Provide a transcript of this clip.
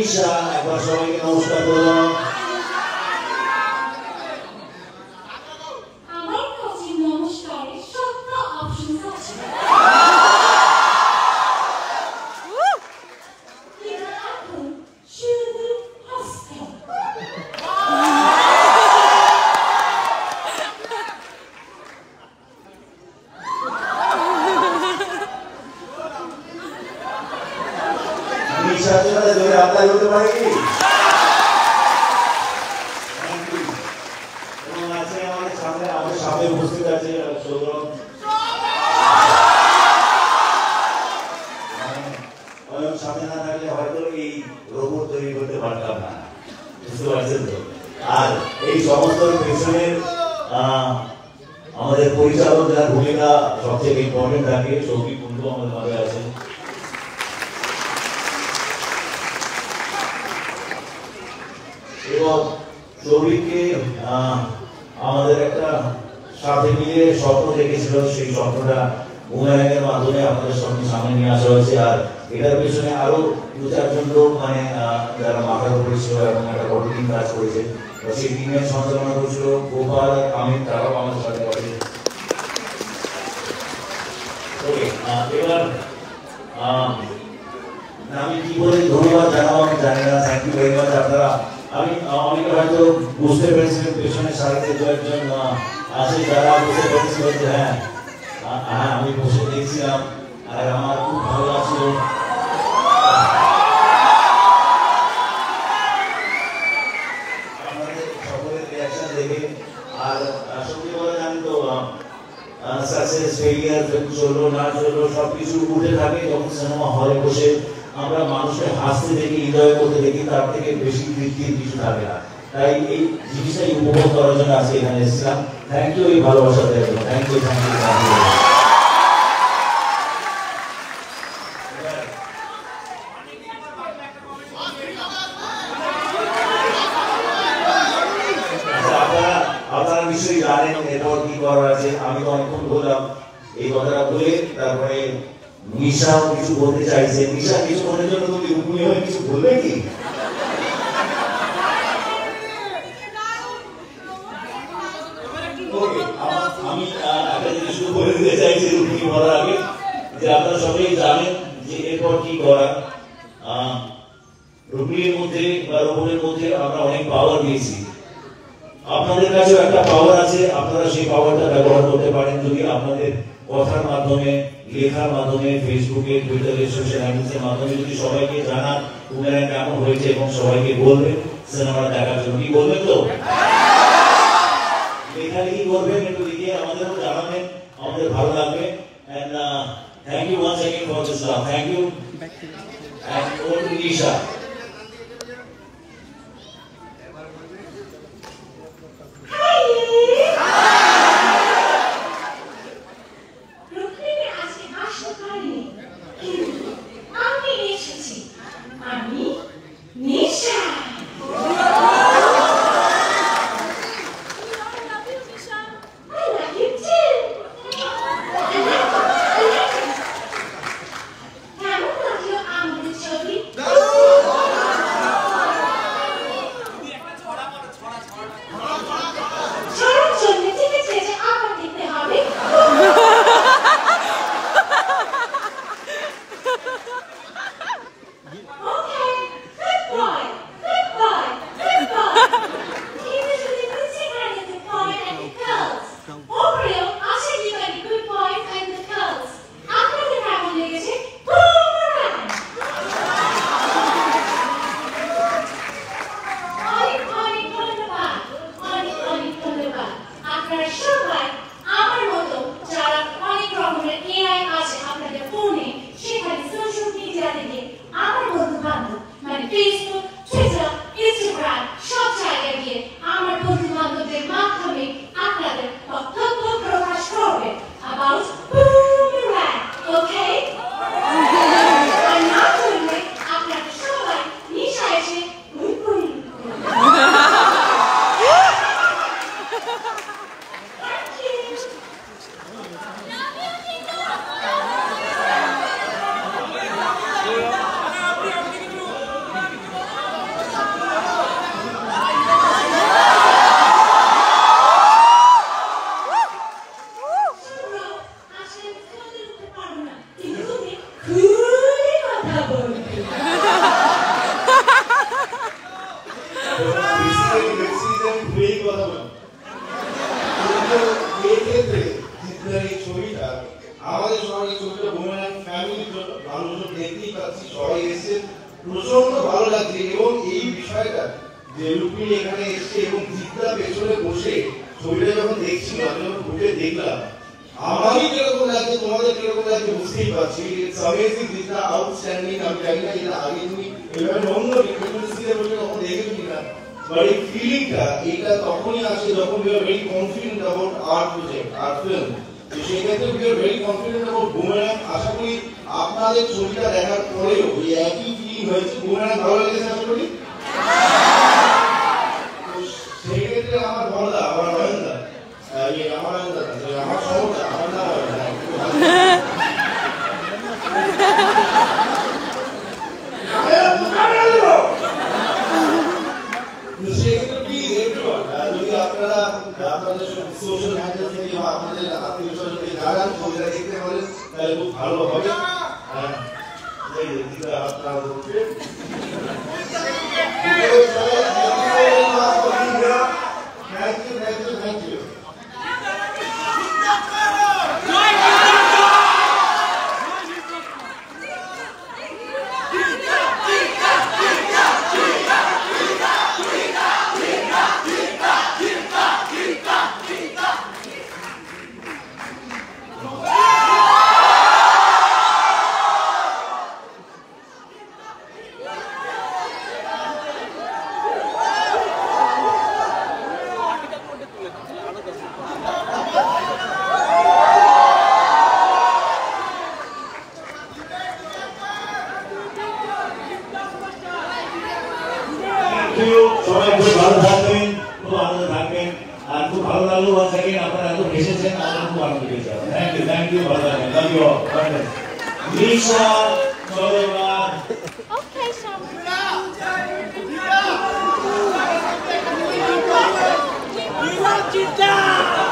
নিশা একবার সবাইকে নমস্কার করলাম। আর এই সমস্ত পেছনের আমাদের পরিচালক যার ভূমিকা সবচেয়ে ইম্পর্টেন্ট থাকে, সৌভিক কুণ্ডু আমাদের মাঝে আছেন। এবং সৌভিককে আমাদের একটা সাথে মিলে স্বপ্ন দেখেছিল, সেই স্বপ্নটা বুমেরাংয়ের মাধ্যমে আপনাদের সামনে নিয়ে আসা হয়েছে। আর এটার পেছনে আরো 2-4 লোক মানে যারা মাথার উপরে ছিল এবং একটা বড় টিম কাজ করেছে। সেই টিমের সঞ্চালনা করেছিল গোপাল আর আমির, তারাও আমাদের সাথে আছে। এবার আমি কি বলে ধন্যবাদ জানাবো আমি জানি না। Thank you very much. আপনারা আমি অনেকে হয়তো বুঝতে পেরেছিলেন পেছনের সারিতে কয়েকজন আছে যারা বুঝতে পেরেছিলেন যে হ্যাঁ আমি বসে দেখছিলাম আর আমার খুব ভালো লাগছিল। আপনাদের সকলের রিয়াকশন দেখে। আর সত্যি বলে জানি তো সাকসেস ফেলিয়ার চললো না চললো সবকিছু উঠে থাকে যখন সিনেমা হলে বসে আমরা মানুষকে হাসতে দেখি, এনজয় করতে দেখি, তার থেকে বেশি তৃপ্তির কিছু থাকে না। তাই এই জিনিসটাই উপভোগ করার জন্য আজকে এখানে এসেছিলাম। থ্যাংক ইউ এই ভালোবাসা দেওয়ার জন্য। Thank you, thank you, thank you. আপনারা নিশ্চয়ই জানেন এরপর কি করার আছে। আমি তো অনেকক্ষণ বললাম, এই কথাটা বলে তারপরে নিশাও কিছু বলতে চাইছে। নিশা কিছু বলার জন্য তুমি রুকুনি হয়ে কিছু বলবে কি? আমি একটা জিনিস শুধু বলে দিতে চাইছি রুকুনি বলার আগে, যে আপনারা সবাই জানেন যে এরপর কি করা। রুকুনির মধ্যে বা রোবটের মধ্যে আমরা অনেক পাওয়ার দিয়েছি। আপনাদের কাছেও একটা পাওয়ার আছে, আপনারা সেই পাওয়ারটা ব্যবহার করতে পারেন যদি আপনাদের কথার মাধ্যমে, লেখার মাধ্যমে, ফেসবুকে, টুইটারে, সোশ্যাল মিডিয়ার মাধ্যমে যদি সবাইকে জানান বুমেরাং কেমন হয়েছে এবং সবাইকে বলবেন সিনেমাটা দেখার জন্য। কি বলবেন তো? লেখালেখি করবেন, একটু লিখে আমাদেরও জানাবেন, আমাদের ভালো লাগবে। And thank you once again for this love. Thank you. And over to Nisha. Oh! আমাদের সবাই ছবিটা বুমেরাং ফ্যামিলির জন্য মানুষজন দেখতেই পাচ্ছি, সবাই এসেছে, প্রচন্ড ভালো লাগছে। এবং এই বিষয়টা যে রুক্মিণী এখানে এসছে এবং জিতটা পেছনে বসে ছবিটা যখন দেখছিল, আমি যখন ঘুরে দেখলাম, আমারই কিরকম লাগছে, তোমাদের কিরকম লাগছে বুঝতেই পারছি। ইটস অ্যামেজিং, জিতটা আউটস্ট্যান্ডিং। আমি জানি না এটা আগে তুমি এভাবে অন্য ডিফারেন্সিতে বসে কখন দেখেছো কিনা, বাট এই ফিলিংটা এটা তখনই আসে যখন you are very confident about art project, art film. সেই ক্ষেত্রে we are very confident about Boomerang. আশা করি আপনাদের ছবিটা দেখার পরেও ওই একই ফিলিং হয়েছে। বুমেরাং ভালো লেগেছে আশা করি। সেই ক্ষেত্রে আমার বলদা, আমার নয়নদা, আমার নয়নদা, আমার সমস্যা, আমার নাম যদি আপনারা আপনাদের সোশ্যাল হ্যান্ডেল থেকে বা আপনাদের আত্মীয় স্বজনকে জানান, ছবিটা দেখতে পারেন, তাহলে খুব ভালো হবে। Thank you. সবাই খুব ভালো থাকবেন, খুব আনন্দ থাকবেন। আর খুব ভালো লাগলো ওয়ান সেকেন্ড আপনারা এত এসেছেন, আমরা খুব আনন্দ পেয়েছি। থ্যাংক ইউ, ভালো থাকবেন। Love you all. লিসা, চলো এবার। Okay, Sam. We love you, Dad!